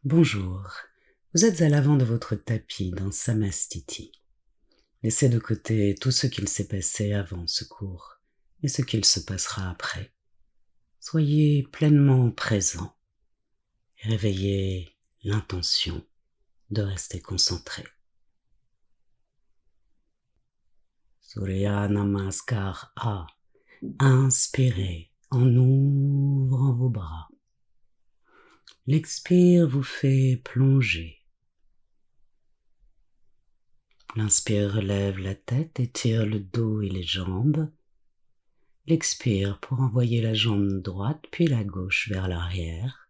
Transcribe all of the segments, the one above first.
Bonjour, vous êtes à l'avant de votre tapis dans Samastiti. Laissez de côté tout ce qu'il s'est passé avant ce cours et ce qu'il se passera après. Soyez pleinement présent et réveillez l'intention de rester concentré. Surya Namaskar A. Inspirez en ouvrant vos bras. L'expire vous fait plonger. L'inspire relève la tête, étire le dos et les jambes. L'expire pour envoyer la jambe droite puis la gauche vers l'arrière.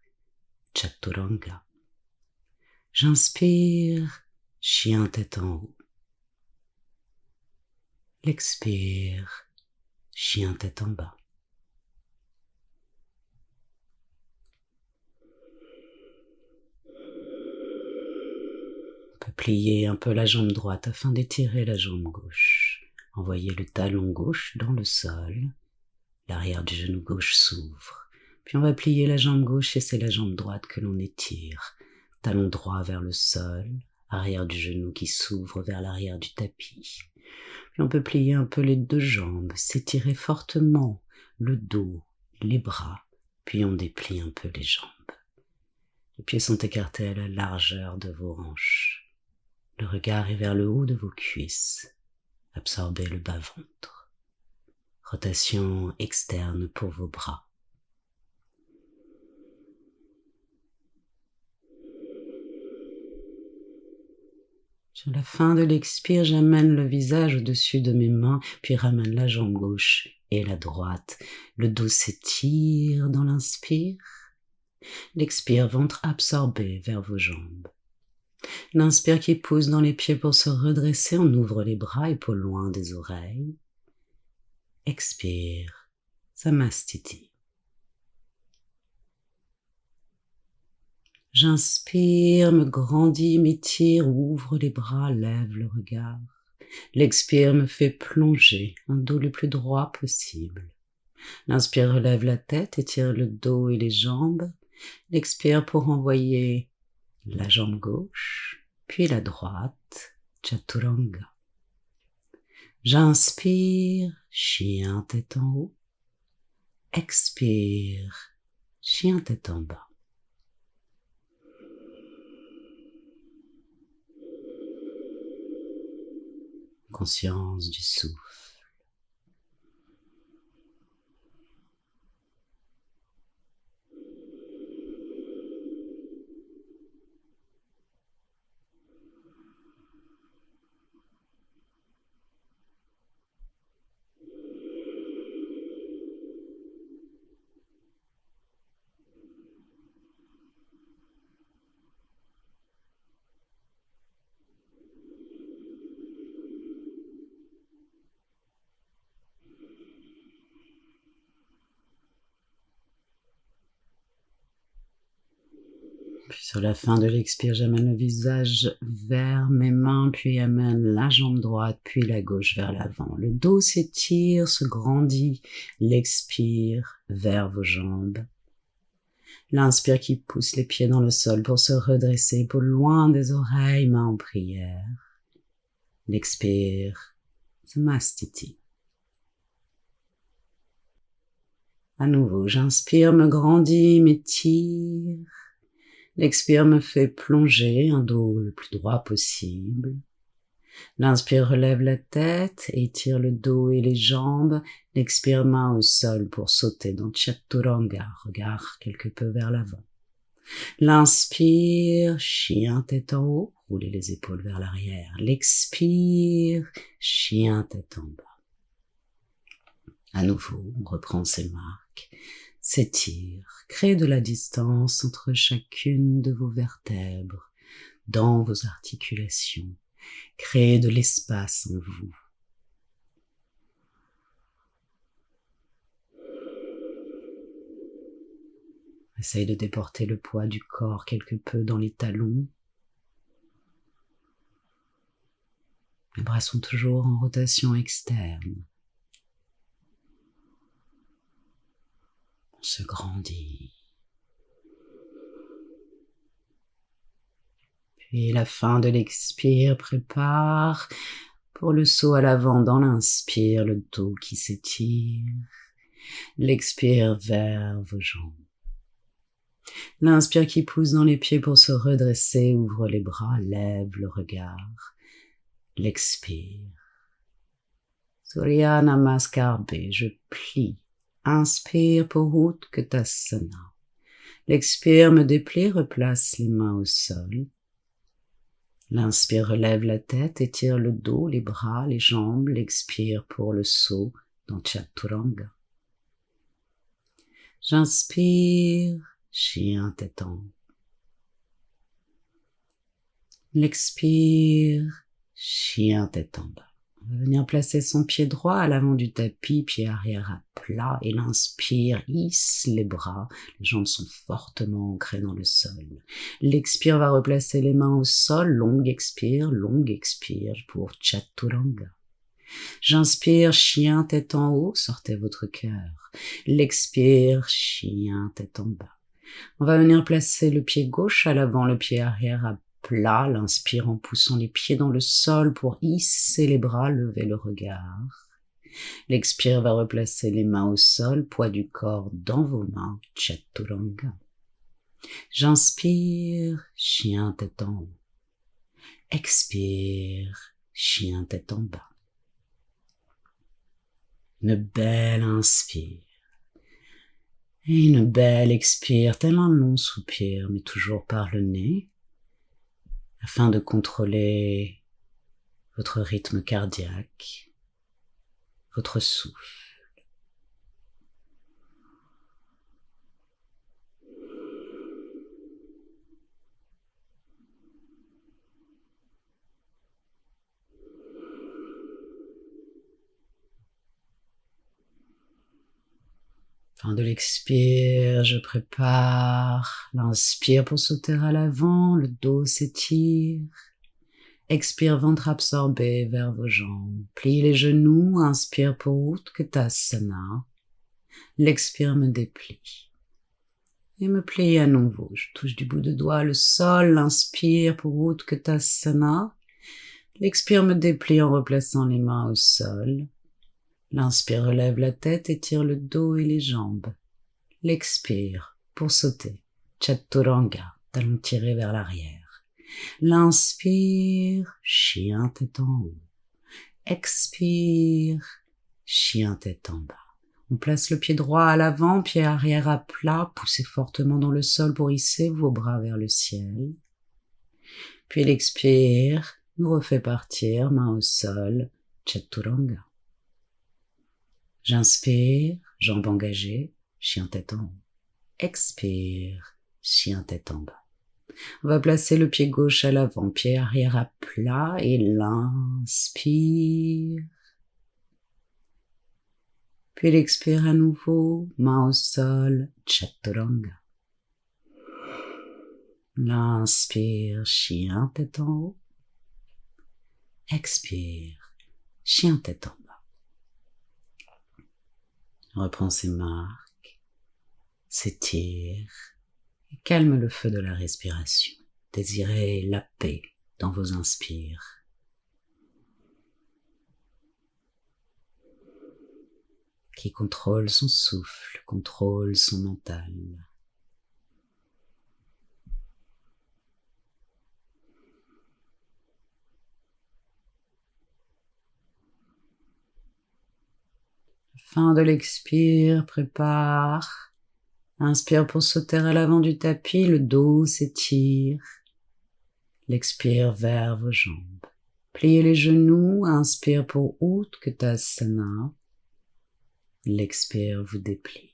Chaturanga. J'inspire, chien tête en haut. L'expire, chien tête en bas. On peut plier un peu la jambe droite afin d'étirer la jambe gauche. Envoyez le talon gauche dans le sol. L'arrière du genou gauche s'ouvre. Puis on va plier la jambe gauche et c'est la jambe droite que l'on étire. Talon droit vers le sol, arrière du genou qui s'ouvre vers l'arrière du tapis. Puis on peut plier un peu les deux jambes, s'étirer fortement le dos, les bras, puis on déplie un peu les jambes. Les pieds sont écartés à la largeur de vos hanches. Le regard est vers le haut de vos cuisses. Absorbez le bas-ventre. Rotation externe pour vos bras. Sur la fin de l'expire, j'amène le visage au-dessus de mes mains, puis ramène la jambe gauche et la droite. Le dos s'étire dans l'inspire. L'expire, ventre absorbé vers vos jambes. L'inspire qui pousse dans les pieds pour se redresser, on ouvre les bras, épaules loin des oreilles. Expire, Samastiti. J'inspire, me grandis, m'étire, ouvre les bras, lève le regard. L'expire me fait plonger, un dos le plus droit possible. L'inspire relève la tête, étire le dos et les jambes. L'expire pour envoyer la jambe gauche, puis la droite, Chaturanga. J'inspire, chien tête en haut. Expire, chien tête en bas. Conscience du souffle. Puis sur la fin de l'expire, j'amène le visage vers mes mains, puis amène la jambe droite, puis la gauche vers l'avant. Le dos s'étire, se grandit. L'expire vers vos jambes. L'inspire qui pousse les pieds dans le sol pour se redresser, épaules loin des oreilles, mains en prière. L'expire, Samastiti. À nouveau, j'inspire, me grandis, m'étire. L'expire me fait plonger, un dos le plus droit possible. L'inspire relève la tête, étire le dos et les jambes. L'expire, main au sol pour sauter dans Chaturanga, regard quelque peu vers l'avant. L'inspire, chien tête en haut, roulez les épaules vers l'arrière. L'expire, chien tête en bas. À nouveau, on reprend ses marques, s'étire, crée de la distance entre chacune de vos vertèbres, dans vos articulations, crée de l'espace en vous. Essaye de déporter le poids du corps quelque peu dans les talons. Les bras sont toujours en rotation externe. On se grandit. Puis la fin de l'expire prépare pour le saut à l'avant dans l'inspire, le dos qui s'étire. L'expire vers vos jambes. L'inspire qui pousse dans les pieds pour se redresser, ouvre les bras, lève le regard. L'expire. Surya Namaskar B, je plie. Inspire pour Utkatasana. L'expire me déplie, replace les mains au sol. L'inspire relève la tête, étire le dos, les bras, les jambes. L'expire pour le saut dans Chaturanga. J'inspire, chien tête en haut. L'expire, chien tête en bas. On va venir placer son pied droit à l'avant du tapis, pied arrière à plat, et l'inspire hisse les bras, les jambes sont fortement ancrées dans le sol. L'expire va replacer les mains au sol, longue expire pour Chaturanga. J'inspire, chien tête en haut, sortez votre cœur. L'expire, chien tête en bas. On va venir placer le pied gauche à l'avant, le pied arrière à plat, l'inspire en poussant les pieds dans le sol pour hisser les bras, lever le regard. L'expire va replacer les mains au sol, poids du corps dans vos mains, Chaturanga. J'inspire, chien tête en haut. Expire, chien tête en bas. Une belle inspire. Et une belle expire, tel un long soupir, mais toujours par le nez, afin de contrôler votre rythme cardiaque, votre souffle. Fin de l'expire, je prépare l'inspire pour sauter à l'avant, le dos s'étire. Expire, ventre absorbé vers vos jambes. Pliez les genoux, inspire pour Utkatasana. L'expire me déplie. Et me plie à nouveau. Je touche du bout de doigt le sol, l'inspire pour Utkatasana. L'expire me déplie en replaçant les mains au sol. L'inspire relève la tête, étire le dos et les jambes. L'expire pour sauter. Chaturanga, talons tirés vers l'arrière. L'inspire, chien tête en haut. Expire, chien tête en bas. On place le pied droit à l'avant, pied arrière à plat, poussez fortement dans le sol pour hisser vos bras vers le ciel. Puis l'expire nous refait partir, main au sol, Chaturanga. J'inspire, jambes engagées, chien tête en haut. Expire, chien tête en bas. On va placer le pied gauche à l'avant, pied arrière à plat et l'inspire. Puis l'expire à nouveau, main au sol, Chaturanga. L'inspire, chien tête en haut. Expire, chien tête en bas. Reprend ses marques, s'étire et calme le feu de la respiration. Désirez la paix dans vos inspires. Qui contrôle son souffle, contrôle son mental. Fin de l'expire, prépare. Inspire pour sauter à l'avant du tapis, le dos s'étire. L'expire vers vos jambes. Pliez les genoux, inspire pour Utkatasana. L'expire vous déplie.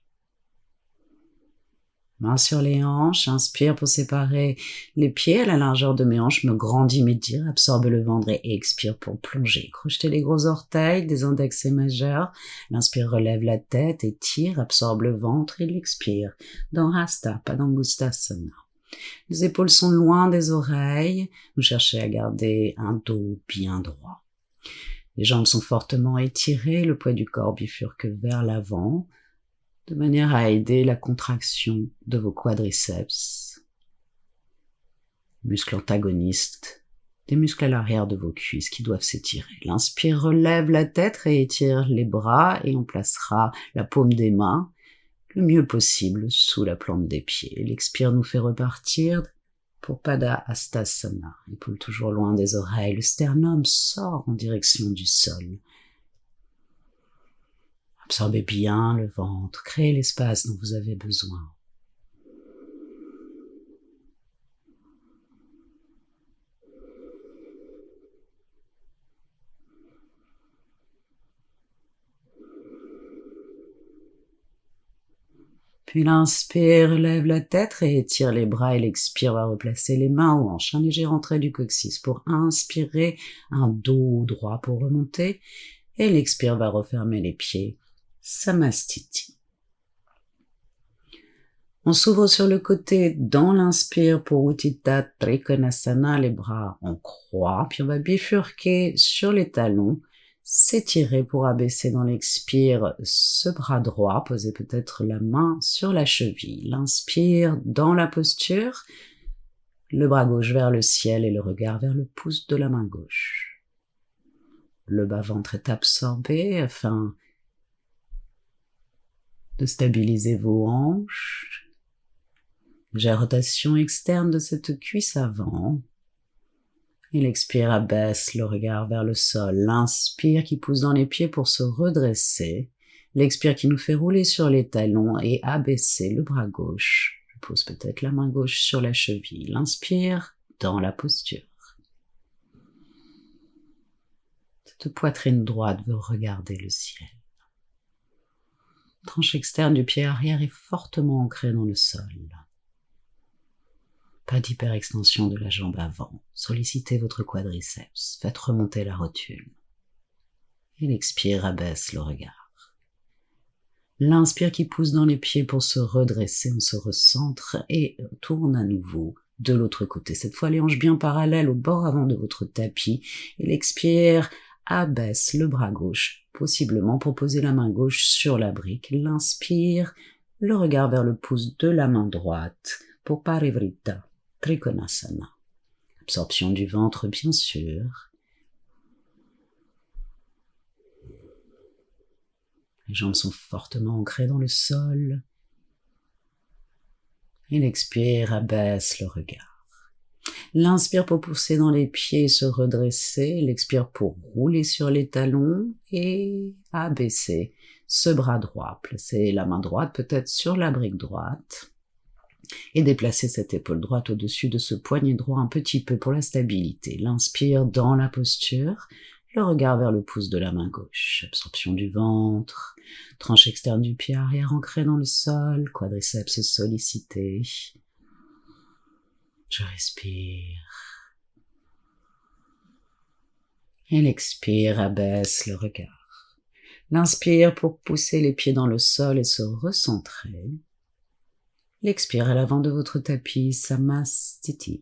Main sur les hanches, inspire pour séparer les pieds à la largeur de mes hanches, me grandis mes dires, absorbe le ventre et expire pour plonger. Crochetez les gros orteils des index et majeurs. L'inspire relève la tête, étire, absorbe le ventre et l'expire. Dans Hasta Padangusthasana. Les épaules sont loin des oreilles. Vous cherchez à garder un dos bien droit. Les jambes sont fortement étirées, le poids du corps bifurque vers l'avant, de manière à aider la contraction de vos quadriceps. muscles antagonistes, des muscles à l'arrière de vos cuisses qui doivent s'étirer. L'inspire relève la tête et étire les bras et on placera la paume des mains le mieux possible sous la plante des pieds. L'expire nous fait repartir pour Pada Hastasana. Épaules toujours loin des oreilles, le sternum sort en direction du sol. Absorbez bien le ventre, créez l'espace dont vous avez besoin. Puis l'inspire, lève la tête et étire les bras et l'expire va replacer les mains aux hanches. Un léger retrait du coccyx pour inspirer, un dos droit pour remonter et l'expire va refermer les pieds. Samastiti. On s'ouvre sur le côté dans l'inspire pour Utthita Trikonasana, les bras en croix, puis on va bifurquer sur les talons, s'étirer pour abaisser dans l'expire ce bras droit, poser peut-être la main sur la cheville. L'inspire dans la posture, le bras gauche vers le ciel et le regard vers le pouce de la main gauche. Le bas-ventre est absorbé afin de stabiliser vos hanches. J'ai rotation externe de cette cuisse avant. Et l'expire abaisse le regard vers le sol. L'inspire qui pousse dans les pieds pour se redresser. L'expire qui nous fait rouler sur les talons et abaisser le bras gauche. Je pose peut-être la main gauche sur la cheville. L'inspire dans la posture. Cette poitrine droite veut regarder le ciel. La tranche externe du pied arrière est fortement ancrée dans le sol. Pas d'hyperextension de la jambe avant. Sollicitez votre quadriceps. Faites remonter la rotule. Et l'expire abaisse le regard. L'inspire qui pousse dans les pieds pour se redresser. On se recentre et tourne à nouveau de l'autre côté. Cette fois, les hanches bien parallèles au bord avant de votre tapis. Et l'expire abaisse le bras gauche, possiblement pour poser la main gauche sur la brique. L'inspire, le regard vers le pouce de la main droite pour Parivrtta Trikonasana. Absorption du ventre, bien sûr. Les jambes sont fortement ancrées dans le sol. Et l'expire abaisse le regard. L'inspire pour pousser dans les pieds et se redresser. L'expire pour rouler sur les talons et abaisser ce bras droit. Placez la main droite peut-être sur la brique droite. Et déplacer cette épaule droite au-dessus de ce poignet droit un petit peu pour la stabilité. L'inspire dans la posture, le regard vers le pouce de la main gauche. Absorption du ventre, tranche externe du pied arrière ancrée dans le sol, quadriceps sollicité. Je respire. Et l'expire abaisse le regard. L'inspire pour pousser les pieds dans le sol et se recentrer. L'expire à l'avant de votre tapis, Samastiti.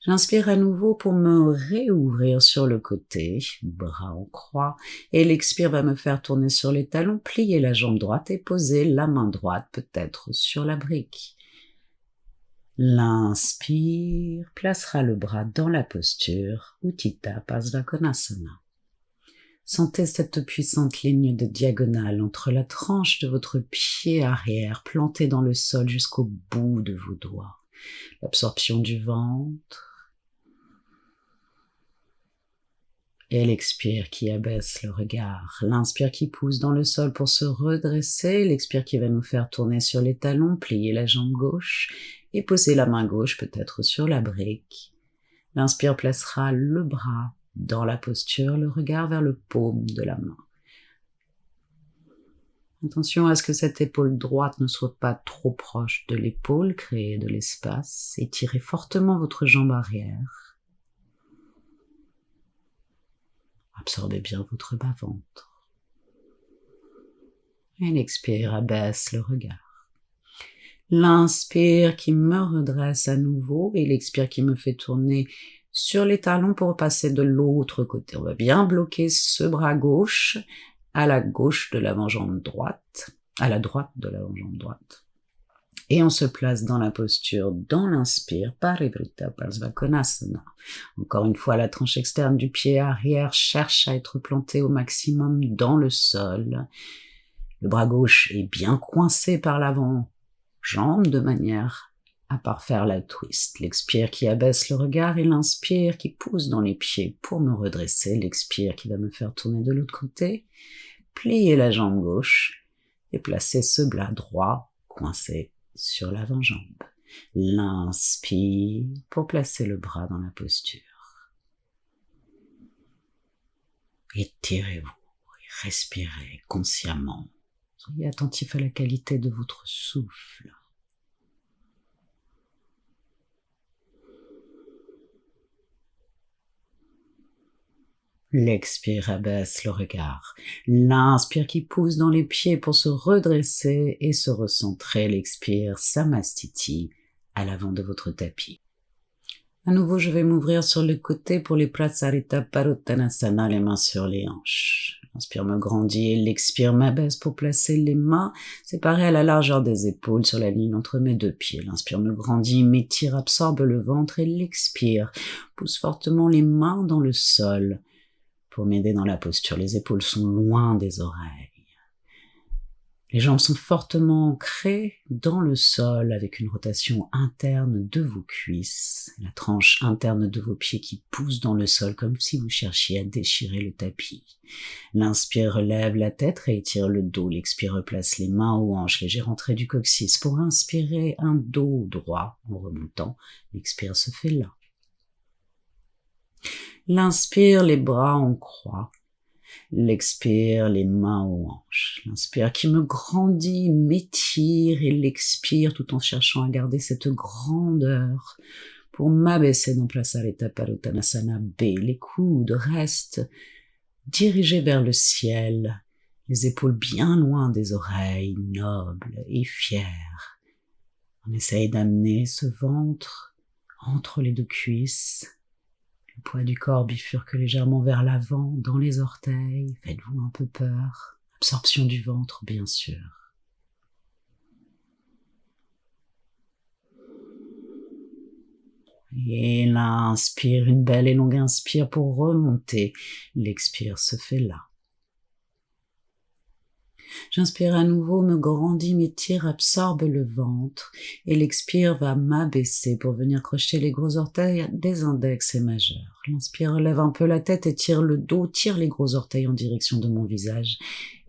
J'inspire à nouveau pour me réouvrir sur le côté, bras en croix, et l'expire va me faire tourner sur les talons, plier la jambe droite et poser la main droite peut-être sur la brique. L'inspire placera le bras dans la posture, Utthita Pasvakonasana. Sentez cette puissante ligne de diagonale entre la tranche de votre pied arrière plantée dans le sol jusqu'au bout de vos doigts. L'absorption du ventre. Et l'expire qui abaisse le regard. L'inspire qui pousse dans le sol pour se redresser. L'expire qui va nous faire tourner sur les talons, plier la jambe gauche et poser la main gauche peut-être sur la brique. L'inspire placera le bras dans la posture, le regard vers le paume de la main. Attention à ce que cette épaule droite ne soit pas trop proche de l'épaule, créez de l'espace, étirez fortement votre jambe arrière. Absorbez bien votre bas-ventre. Et l'expire abaisse le regard. L'inspire qui me redresse à nouveau et l'expire qui me fait tourner sur les talons pour passer de l'autre côté. On va bien bloquer ce bras gauche à la gauche de l'avant-jambe droite, à la droite de l'avant-jambe droite. Et on se place dans la posture, dans l'inspire, Parivrtta Parsvakonasana. Encore une fois, la tranche externe du pied arrière cherche à être plantée au maximum dans le sol. Le bras gauche est bien coincé par l'avant-jambe de manière à parfaire la twist. L'expire qui abaisse le regard et l'inspire qui pousse dans les pieds pour me redresser. L'expire qui va me faire tourner de l'autre côté. Plier la jambe gauche et placer ce bras droit coincé sur l'avant-jambe. L'inspire pour placer le bras dans la posture. Étirez-vous et respirez consciemment. Soyez attentif à la qualité de votre souffle. L'expire abaisse le regard. L'inspire qui pousse dans les pieds pour se redresser et se recentrer. L'expire Samastiti à l'avant de votre tapis. À nouveau, je vais m'ouvrir sur le côté pour les Prasarita Paruttanasana, les mains sur les hanches. L'inspire me grandit et l'expire m'abaisse pour placer les mains séparées à la largeur des épaules sur la ligne entre mes deux pieds. L'inspire me grandit, m'étire, absorbe le ventre et l'expire pousse fortement les mains dans le sol pour m'aider dans la posture. Les épaules sont loin des oreilles. Les jambes sont fortement ancrées dans le sol avec une rotation interne de vos cuisses, la tranche interne de vos pieds qui pousse dans le sol comme si vous cherchiez à déchirer le tapis. L'inspire relève la tête, réétire le dos. L'expire replace les mains aux hanches, léger rentrée du coccyx pour inspirer un dos droit en remontant. L'expire se fait là. L'inspire, les bras en croix. L'expire, les mains aux hanches. L'inspire qui me grandit, m'étire et l'expire tout en cherchant à garder cette grandeur pour m'abaisser dans Prasarita Paruttanasana B. Les coudes restent dirigés vers le ciel, les épaules bien loin des oreilles, nobles et fières. On essaye d'amener ce ventre entre les deux cuisses. Le poids du corps bifurque légèrement vers l'avant, dans les orteils. Faites-vous un peu peur. Absorption du ventre, bien sûr. Et l'inspire, une belle et longue inspire pour remonter. L'expire se fait là. J'inspire à nouveau, me grandis, m'étire, absorbe le ventre et l'expire va m'abaisser pour venir crocheter les gros orteils des index et majeurs. L'inspire relève un peu la tête, étire le dos, tire les gros orteils en direction de mon visage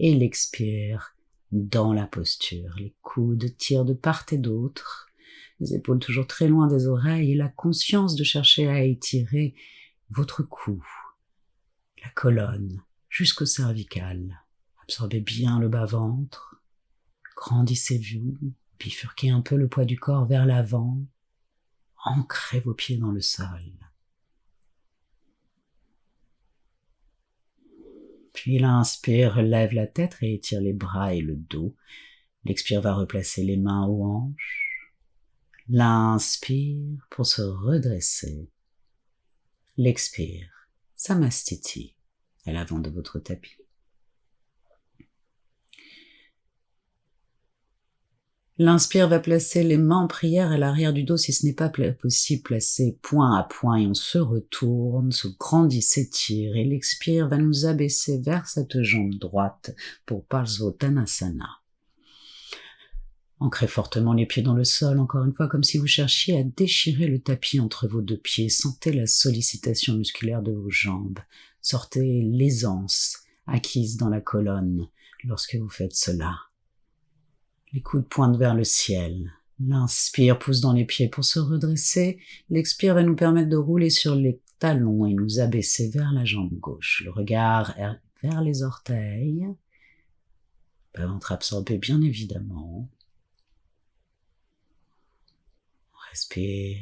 et l'expire dans la posture. Les coudes tirent de part et d'autre, les épaules toujours très loin des oreilles et la conscience de chercher à étirer votre cou, la colonne jusqu'au cervical. Absorbez bien le bas-ventre, grandissez-vous, bifurquez un peu le poids du corps vers l'avant, ancrez vos pieds dans le sol. Puis l'inspire, relève la tête et étire les bras et le dos. L'expire va replacer les mains aux hanches. L'inspire pour se redresser. L'expire, Samastiti, à l'avant de votre tapis. L'inspire va placer les mains en prière à l'arrière du dos si ce n'est pas possible, placé point à point et on se retourne, se grandit, s'étire et l'expire va nous abaisser vers cette jambe droite pour Parsvottanasana. Ancrez fortement les pieds dans le sol, encore une fois comme si vous cherchiez à déchirer le tapis entre vos deux pieds. Sentez la sollicitation musculaire de vos jambes. Sortez l'aisance acquise dans la colonne lorsque vous faites cela. Les coudes pointent vers le ciel. L'inspire pousse dans les pieds pour se redresser. L'expire va nous permettre de rouler sur les talons et nous abaisser vers la jambe gauche. Le regard est vers les orteils. Le ventre absorbé bien évidemment. On respire.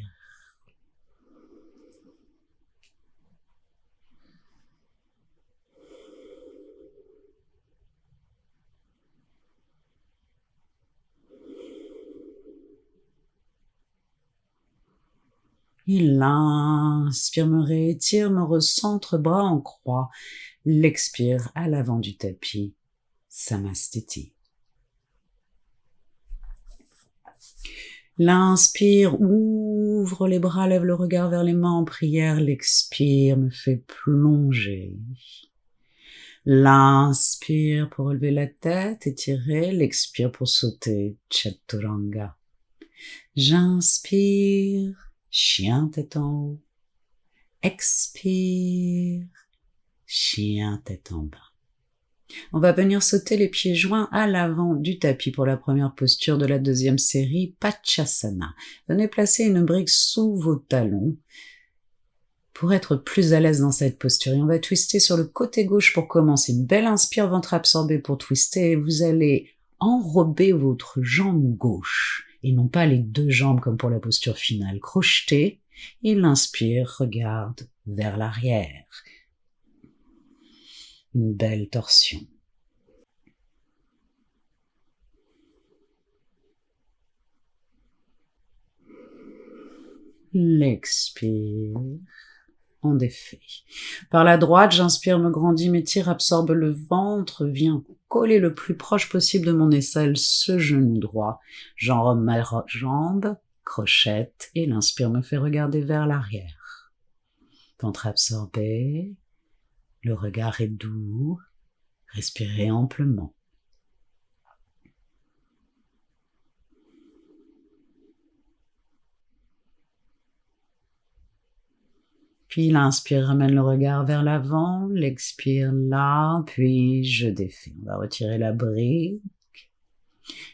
Il inspire, me réétire, me recentre, bras en croix. L'expire à l'avant du tapis. Samastiti. L'inspire, ouvre les bras, lève le regard vers les mains en prière. L'expire me fait plonger. L'inspire pour relever la tête, étirer. L'expire pour sauter, Chaturanga. J'inspire, chien tête en haut. Expire, chien tête en bas. On va venir sauter les pieds joints à l'avant du tapis pour la première posture de la deuxième série, Pachasana. Venez placer une brique sous vos talons pour être plus à l'aise dans cette posture. Et on va twister sur le côté gauche pour commencer. Une belle inspire, ventre absorbé pour twister. Et vous allez enrober votre jambe gauche et non pas les deux jambes comme pour la posture finale. Crochetez et l'inspire, regarde vers l'arrière. Une belle torsion. L'expire, on défait. Par la droite, j'inspire, me grandis, m'étire, absorbe le ventre, viens coller le plus proche possible de mon aisselle, ce genou droit. J'enrobe ma jambe, crochette, et l'inspire me fait regarder vers l'arrière. Ventre absorbé, le regard est doux, respirez amplement. Puis l'inspire, ramène le regard vers l'avant, l'expire là, puis je défais. On va retirer la brique.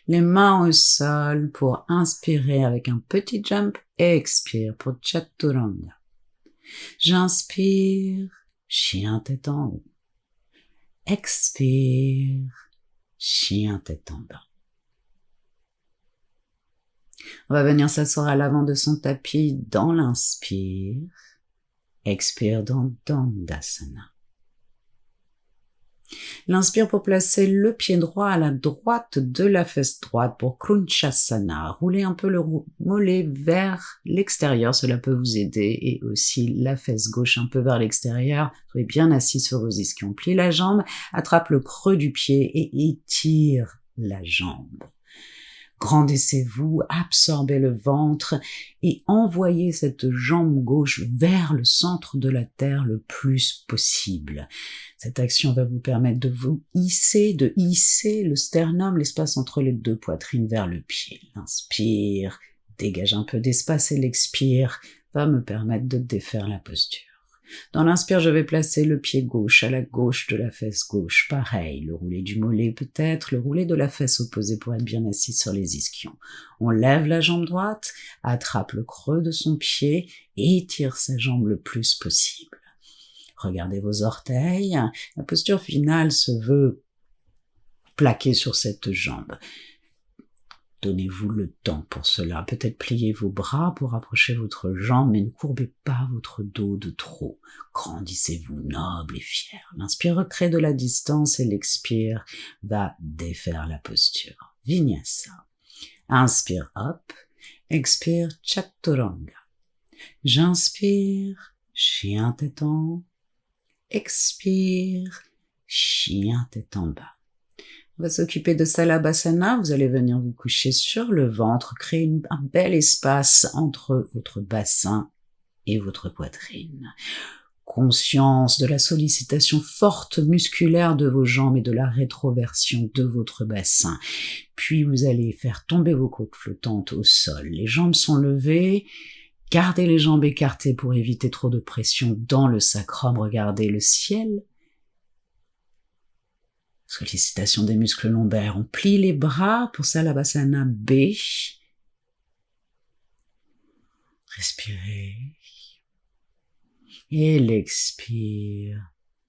Les mains au sol pour inspirer avec un petit jump et expire pour Chaturanga. J'inspire, chien tête en haut. Expire, chien tête en bas. On va venir s'asseoir à l'avant de son tapis dans l'inspire. Expire dans Dandasana. L'inspire pour placer le pied droit à la droite de la fesse droite pour Krunchasana. Roulez un peu le mollet vers l'extérieur, cela peut vous aider, et aussi la fesse gauche un peu vers l'extérieur. Soyez bien assis sur vos ischions. Plie la jambe, attrape le creux du pied et étire la jambe. Grandissez-vous, absorbez le ventre et envoyez cette jambe gauche vers le centre de la terre le plus possible. Cette action va vous permettre de vous hisser, de hisser le sternum, l'espace entre les deux poitrines vers le pied. L'inspire, dégage un peu d'espace et l'expire va me permettre de défaire la posture. Dans l'inspire, je vais placer le pied gauche à la gauche de la fesse gauche. Pareil, le roulé du mollet peut-être, le roulé de la fesse opposée pour être bien assis sur les ischions. On lève la jambe droite, attrape le creux de son pied et étire sa jambe le plus possible. Regardez vos orteils. La posture finale se veut plaquée sur cette jambe. Donnez-vous le temps pour cela. Peut-être pliez vos bras pour rapprocher votre jambe, mais ne courbez pas votre dos de trop. Grandissez-vous noble et fier. L'inspire recrée de la distance et l'expire va défaire la posture. Vinyasa. Inspire, hop. Expire, Chaturanga. J'inspire, chien tête en haut. Expire, chien tête en bas. On va s'occuper de Salabhasana. Vous allez venir vous coucher sur le ventre, créer un bel espace entre votre bassin et votre poitrine. Conscience de la sollicitation forte musculaire de vos jambes et de la rétroversion de votre bassin. Puis vous allez faire tomber vos côtes flottantes au sol. Les jambes sont levées. Gardez les jambes écartées pour éviter trop de pression dans le sacrum. Regardez le ciel. Sollicitation des muscles lombaires. On plie les bras pour Salabhasana B. Respirez. Et l'expire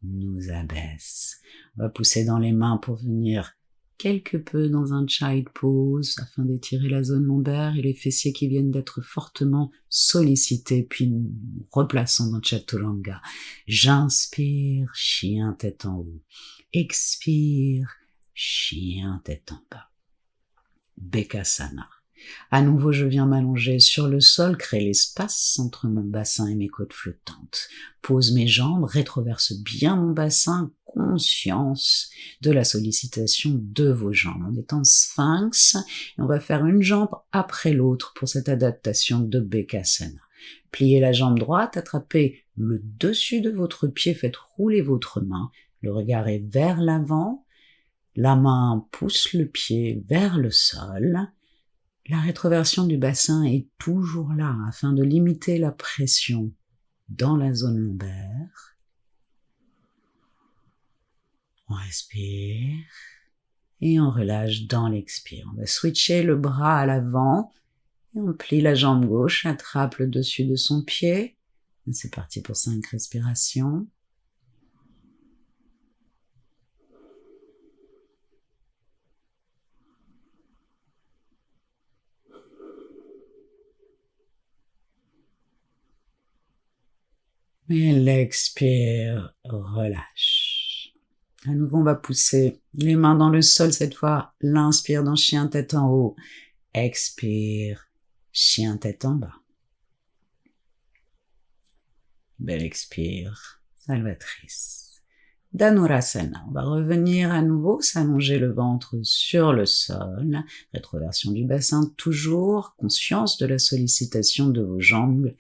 nous abaisse. On va pousser dans les mains pour venir quelque peu dans un child pose afin d'étirer la zone lombaire et les fessiers qui viennent d'être fortement sollicités, puis nous replaçons dans Chaturanga. J'inspire, chien tête en haut. Expire, chien tête en bas. Bekasana. À nouveau, je viens m'allonger sur le sol, créer l'espace entre mon bassin et mes côtes flottantes. Pose mes jambes, rétroverse bien mon bassin, conscience de la sollicitation de vos jambes. On est en sphinx et on va faire une jambe après l'autre pour cette adaptation de Bekasana. Pliez la jambe droite, attrapez le dessus de votre pied, faites rouler votre main. Le regard est vers l'avant. La main pousse le pied vers le sol. La rétroversion du bassin est toujours là afin de limiter la pression dans la zone lombaire. On respire et on relâche dans l'expire. On va switcher le bras à l'avant et on plie la jambe gauche, attrape le dessus de son pied. C'est parti pour 5 respirations. Et l'expire, relâche. À nouveau, on va pousser les mains dans le sol cette fois. L'inspire dans chien tête en haut. Expire, chien tête en bas. Belle expire, salvatrice. Dhanurasana. On va revenir à nouveau, s'allonger le ventre sur le sol. Rétroversion du bassin toujours. Conscience de la sollicitation de vos jambes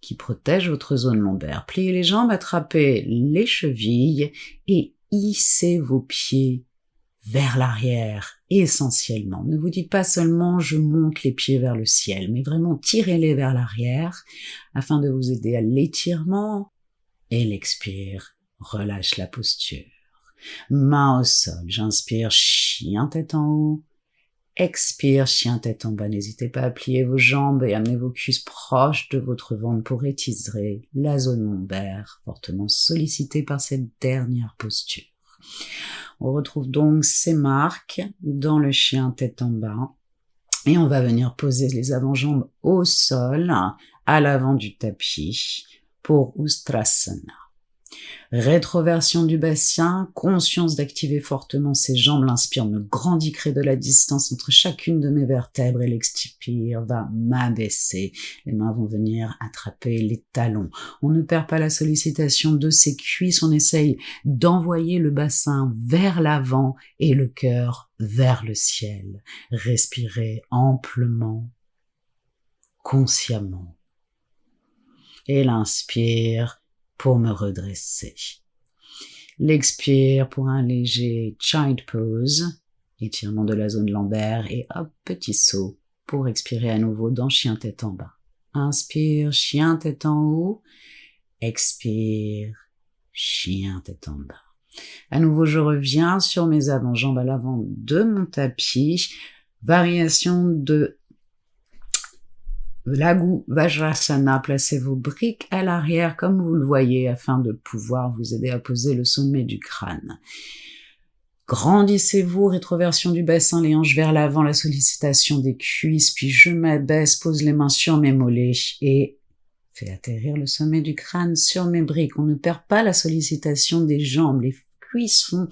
qui protège votre zone lombaire. Pliez les jambes, attrapez les chevilles et hissez vos pieds vers l'arrière, essentiellement. Ne vous dites pas seulement « je monte les pieds vers le ciel », mais vraiment tirez-les vers l'arrière afin de vous aider à l'étirement. Et l'expire, relâche la posture. Main au sol, j'inspire, chien tête en haut. Expire, chien tête en bas. N'hésitez pas à plier vos jambes et amener vos cuisses proches de votre ventre pour étirer la zone lombaire, fortement sollicitée par cette dernière posture. On retrouve donc ces marques dans le chien tête en bas. Et on va venir poser les avant-jambes au sol, à l'avant du tapis, pour Ustrasana. Rétroversion du bassin, conscience d'activer fortement ses jambes. L'inspire me grandit, crée de la distance entre chacune de mes vertèbres et l'expire va m'abaisser. Les mains vont venir attraper les talons. On ne perd pas la sollicitation de ses cuisses, on essaye d'envoyer le bassin vers l'avant et le cœur vers le ciel. Respirez amplement, consciemment. Et l'inspire pour me redresser. L'expire pour un léger child pose, étirement de la zone lombaire et hop, petit saut pour expirer à nouveau dans chien tête en bas. Inspire, chien tête en haut, expire, chien tête en bas. À nouveau, je reviens sur mes avant-jambes à l'avant de mon tapis, variation de Laghu Vajrasana, placez vos briques à l'arrière comme vous le voyez afin de pouvoir vous aider à poser le sommet du crâne. Grandissez-vous, rétroversion du bassin, les hanches vers l'avant, la sollicitation des cuisses, puis je m'abaisse, pose les mains sur mes mollets et fais atterrir le sommet du crâne sur mes briques. On ne perd pas la sollicitation des jambes, les cuisses sont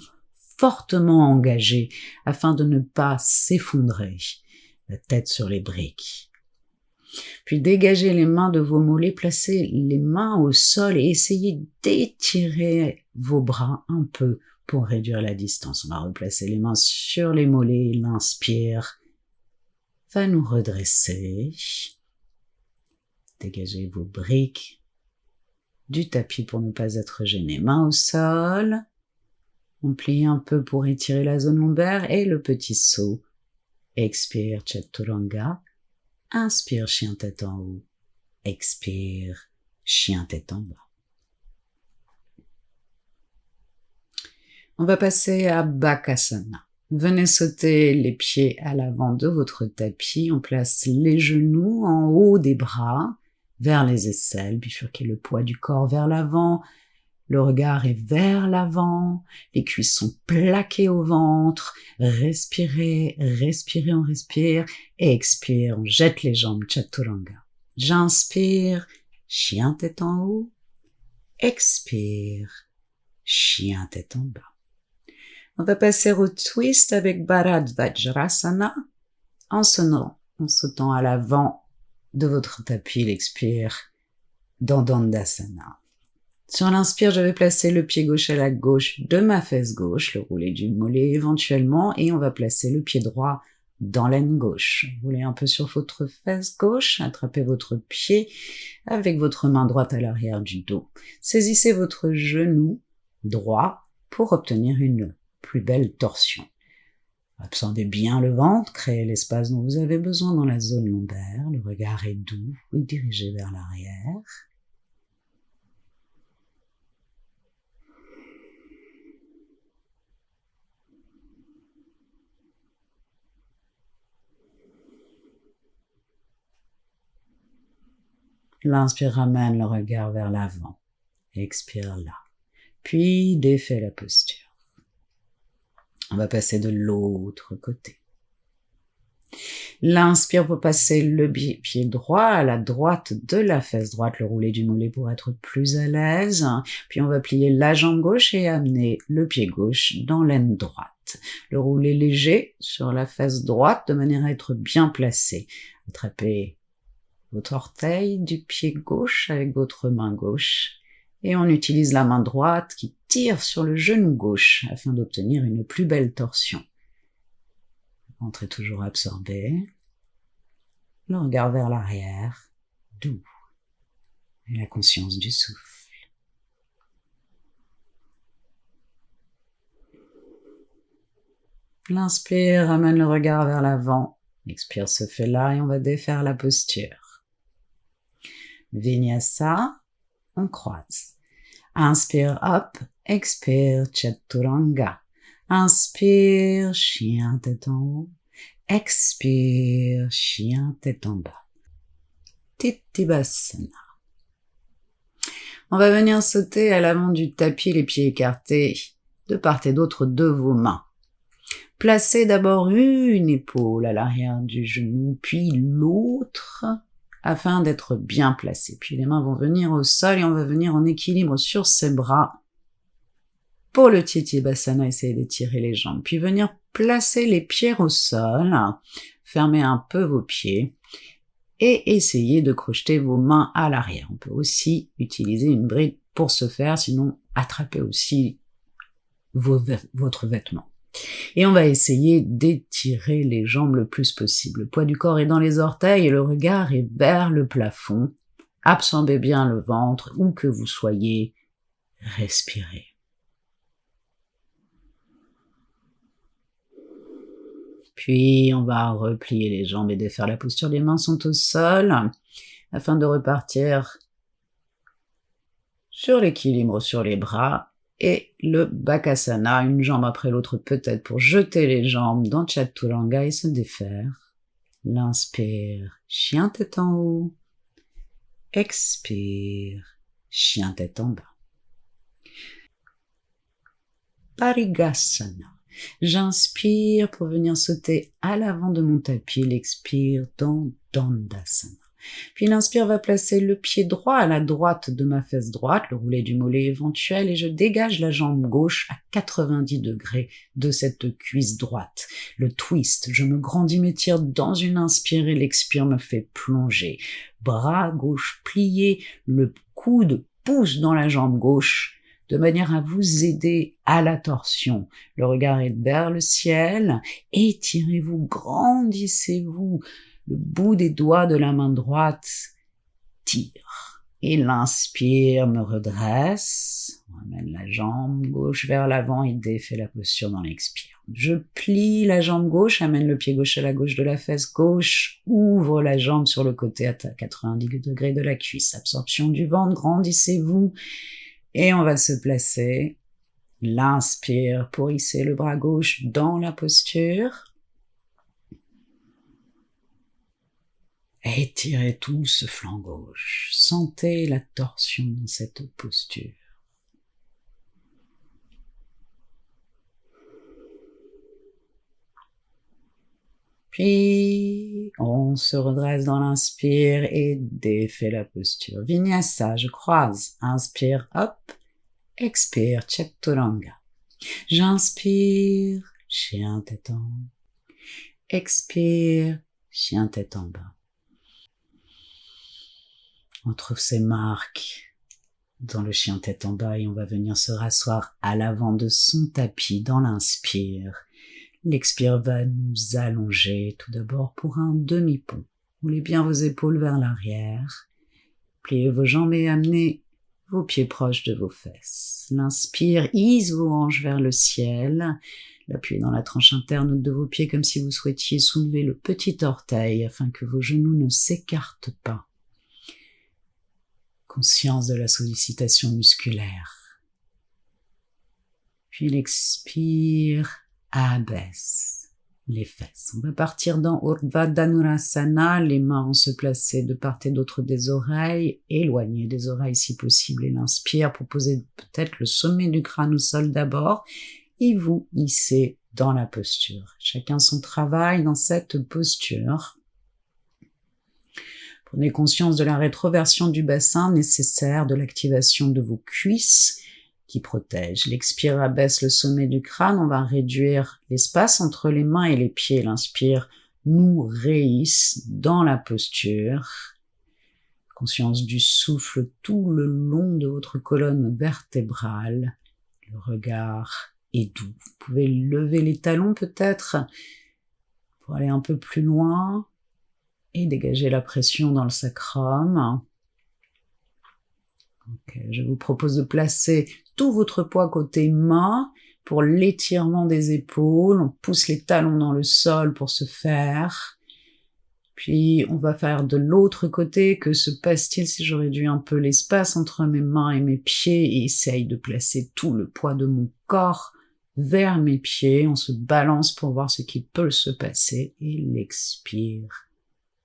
fortement engagées afin de ne pas s'effondrer. La tête sur les briques. Puis dégagez les mains de vos mollets, placez les mains au sol et essayez d'étirer vos bras un peu pour réduire la distance. On va replacer les mains sur les mollets, l'inspire va nous redresser. Dégagez vos briques du tapis pour ne pas être gêné. Mains au sol, on plie un peu pour étirer la zone lombaire et le petit saut. Expire, Chaturanga. Inspire, chien tête en haut. Expire, chien tête en bas. On va passer à Bakasana. Venez sauter les pieds à l'avant de votre tapis. On place les genoux en haut des bras, vers les aisselles, bifurquez le poids du corps vers l'avant. Le regard est vers l'avant, les cuisses sont plaquées au ventre. Respirez, respirez, on respire. Et expire, on jette les jambes, Chaturanga. J'inspire, chien tête en haut. Expire, chien tête en bas. On va passer au twist avec Bharadvajrasana en en sautant à l'avant de votre tapis, l'expire dans Dandasana. Sur l'inspire, je vais placer le pied gauche à la gauche de ma fesse gauche, le roulé du mollet éventuellement, et on va placer le pied droit dans l'aine gauche. Roulez un peu sur votre fesse gauche, attrapez votre pied avec votre main droite à l'arrière du dos. Saisissez votre genou droit pour obtenir une plus belle torsion. Absorbez bien le ventre, créez l'espace dont vous avez besoin dans la zone lombaire, le regard est doux et dirigé vers l'arrière. L'inspire ramène le regard vers l'avant. Expire là. Puis défait la posture. On va passer de l'autre côté. L'inspire pour passer le pied droit à la droite de la fesse droite, le roulé du mollet pour être plus à l'aise. Puis on va plier la jambe gauche et amener le pied gauche dans l'aine droite. Le roulé léger sur la fesse droite de manière à être bien placé. Attrapez votre orteil du pied gauche avec votre main gauche et on utilise la main droite qui tire sur le genou gauche afin d'obtenir une plus belle torsion. Le ventre est toujours absorbé, le regard vers l'arrière, doux, et la conscience du souffle. L'inspire ramène le regard vers l'avant, l'expire se fait là et on va défaire la posture. Vinyasa, on croise. Inspire up, expire Chaturanga. Inspire, chien tête en haut. Expire, chien tête en bas. Titibhasana. On va venir sauter à l'avant du tapis, les pieds écartés de part et d'autre de vos mains. Placez d'abord une épaule à l'arrière du genou, puis l'autre afin d'être bien placé. Puis les mains vont venir au sol et on va venir en équilibre sur ses bras. Pour le Titibhasana, essayez d'étirer les jambes. Puis venir placer les pieds au sol, fermez un peu vos pieds et essayez de crocheter vos mains à l'arrière. On peut aussi utiliser une bride pour ce faire, sinon attrapez aussi votre vêtement. Et on va essayer d'étirer les jambes le plus possible. Le poids du corps est dans les orteils et le regard est vers le plafond. Absorbez bien le ventre, où que vous soyez. Respirez. Puis on va replier les jambes et défaire la posture. Les mains sont au sol afin de repartir sur l'équilibre sur les bras. Et le Bakasana, une jambe après l'autre peut-être pour jeter les jambes dans Chaturanga et se défaire. L'inspire, chien tête en haut. Expire, chien tête en bas. Parigasana. J'inspire pour venir sauter à l'avant de mon tapis, l'expire dans Dandasana. Puis l'inspire va placer le pied droit à la droite de ma fesse droite, le roulé du mollet éventuel, et je dégage la jambe gauche à 90 degrés de cette cuisse droite. Le twist, je me grandis, m'étire dans une inspire et l'expire me fait plonger. Bras gauche plié, le coude pousse dans la jambe gauche, de manière à vous aider à la torsion. Le regard est vers le ciel, étirez-vous, grandissez-vous. Le bout des doigts de la main droite tire. Et l'inspire me redresse. On amène la jambe gauche vers l'avant et défait la posture dans l'expire. Je plie la jambe gauche, amène le pied gauche à la gauche de la fesse gauche, ouvre la jambe sur le côté à 90 degrés de la cuisse. Absorption du ventre, grandissez-vous. Et on va se placer. L'inspire pour hisser le bras gauche dans la posture. Étirez tout ce flanc gauche. Sentez la torsion dans cette posture. Puis, on se redresse dans l'inspire et défait la posture. Vinyasa, je croise. Inspire, hop. Expire, Chaturanga. J'inspire, chien tête en haut. Expire, chien tête en bas. On trouve ces marques dans le chien tête en bas et on va venir se rasseoir à l'avant de son tapis dans l'inspire. L'expire va nous allonger tout d'abord pour un demi-pont. Roulez bien vos épaules vers l'arrière. Pliez vos jambes et amenez vos pieds proches de vos fesses. L'inspire hisse vos hanches vers le ciel. L'appuyez dans la tranche interne de vos pieds comme si vous souhaitiez soulever le petit orteil afin que vos genoux ne s'écartent pas. Conscience de la sollicitation musculaire. Puis l'expire abaisse les fesses. On va partir dans Urdhva Dhanurasana, les mains vont se placer de part et d'autre des oreilles, éloignées des oreilles si possible, et l'inspire pour poser peut-être le sommet du crâne au sol d'abord, et vous hissez dans la posture. Chacun son travail dans cette posture. Prenez conscience de la rétroversion du bassin nécessaire, de l'activation de vos cuisses qui protègent. L'expire abaisse le sommet du crâne, on va réduire l'espace entre les mains et les pieds. L'inspire nous réhisse dans la posture. Conscience du souffle tout le long de votre colonne vertébrale. Le regard est doux. Vous pouvez lever les talons peut-être pour aller un peu plus loin. Et dégager la pression dans le sacrum. Okay, je vous propose de placer tout votre poids côté main pour l'étirement des épaules. On pousse les talons dans le sol pour se faire. Puis on va faire de l'autre côté. Que se passe-t-il si je réduis un peu l'espace entre mes mains et mes pieds et essaye de placer tout le poids de mon corps vers mes pieds. On se balance pour voir ce qui peut se passer et l'expire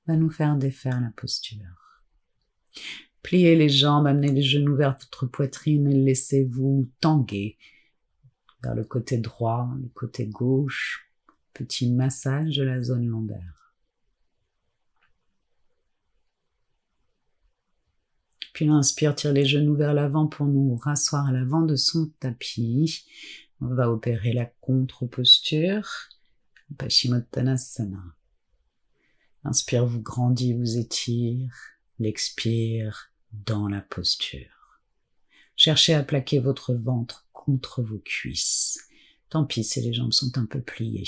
va nous faire défaire la posture. Pliez les jambes, amenez les genoux vers votre poitrine et laissez-vous tanguer vers le côté droit, le côté gauche. Petit massage de la zone lombaire. Puis l'inspire, tire les genoux vers l'avant pour nous rasseoir à l'avant de son tapis. On va opérer la contre-posture, Paschimottanasana. L'inspire vous grandit, vous étire. L'expire dans la posture. Cherchez à plaquer votre ventre contre vos cuisses. Tant pis si les jambes sont un peu pliées.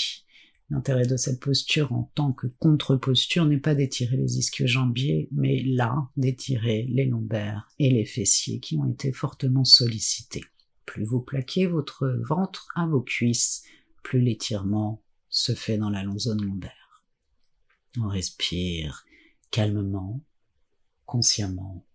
L'intérêt de cette posture en tant que contre-posture n'est pas d'étirer les ischio-jambiers, mais là, d'étirer les lombaires et les fessiers qui ont été fortement sollicités. Plus vous plaquez votre ventre à vos cuisses, plus l'étirement se fait dans la zone lombaire. On respire calmement, consciemment.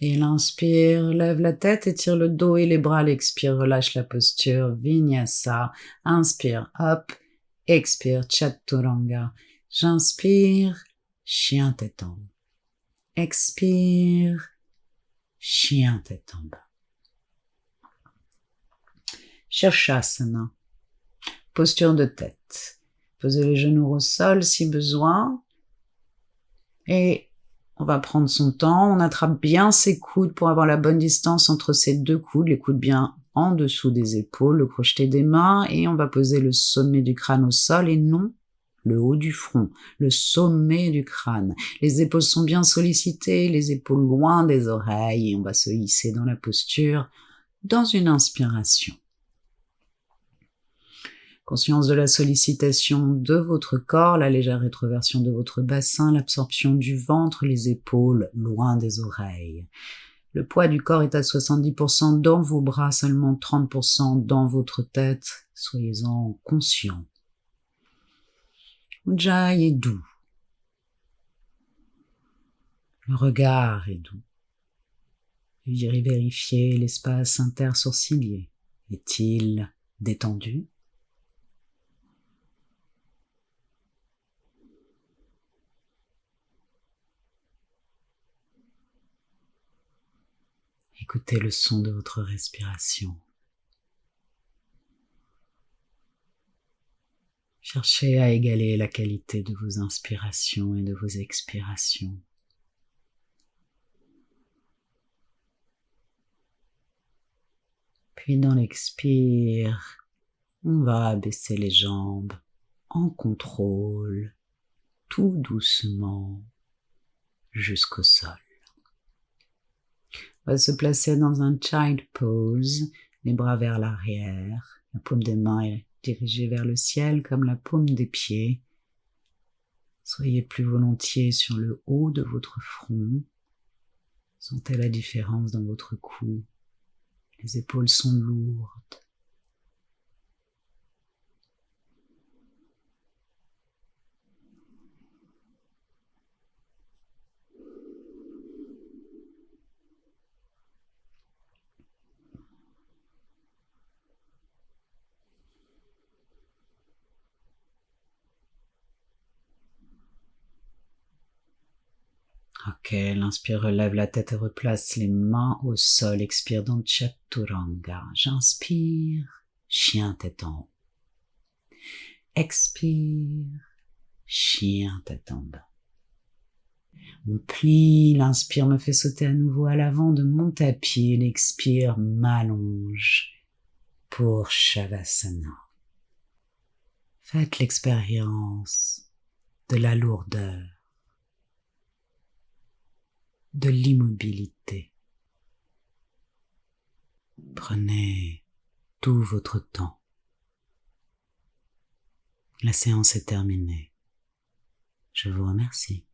Et l'inspire, lève la tête, étire le dos et les bras. L'expire, relâche la posture. Vinyasa. Inspire, hop. Expire, Chaturanga. J'inspire, chien tête en haut. Expire, chien tête en bas. Shirshasana, posture de tête. Posez les genoux au sol si besoin. Et on va prendre son temps. On attrape bien ses coudes pour avoir la bonne distance entre ces deux coudes. Les coudes bien en dessous des épaules, le crochet des mains. Et on va poser le sommet du crâne au sol et non le haut du front, le sommet du crâne. Les épaules sont bien sollicitées, les épaules loin des oreilles et on va se hisser dans la posture dans une inspiration. Conscience de la sollicitation de votre corps, la légère rétroversion de votre bassin, l'absorption du ventre, les épaules loin des oreilles. Le poids du corps est à 70% dans vos bras, seulement 30% dans votre tête. Soyez-en conscients. Ujjayi est doux. Le regard est doux. Vérifiez l'espace intersourcilier. Est-il détendu? Écoutez le son de votre respiration. Cherchez à égaler la qualité de vos inspirations et de vos expirations. Puis dans l'expire, on va abaisser les jambes en contrôle, tout doucement, jusqu'au sol. On va se placer dans un child pose, les bras vers l'arrière, la paume des mains est dirigée vers le ciel comme la paume des pieds. Soyez plus volontiers sur le haut de votre front. Sentez la différence dans votre cou. Les épaules sont lourdes. Ok, l'inspire, relève la tête et replace les mains au sol. Expire dans Chaturanga. J'inspire, chien tête en haut. Expire, chien tête en bas. On plie, l'inspire me fait sauter à nouveau à l'avant de mon tapis. L'expire m'allonge pour Shavasana. Faites l'expérience de la lourdeur, de l'immobilité. Prenez tout votre temps. La séance est terminée. Je vous remercie.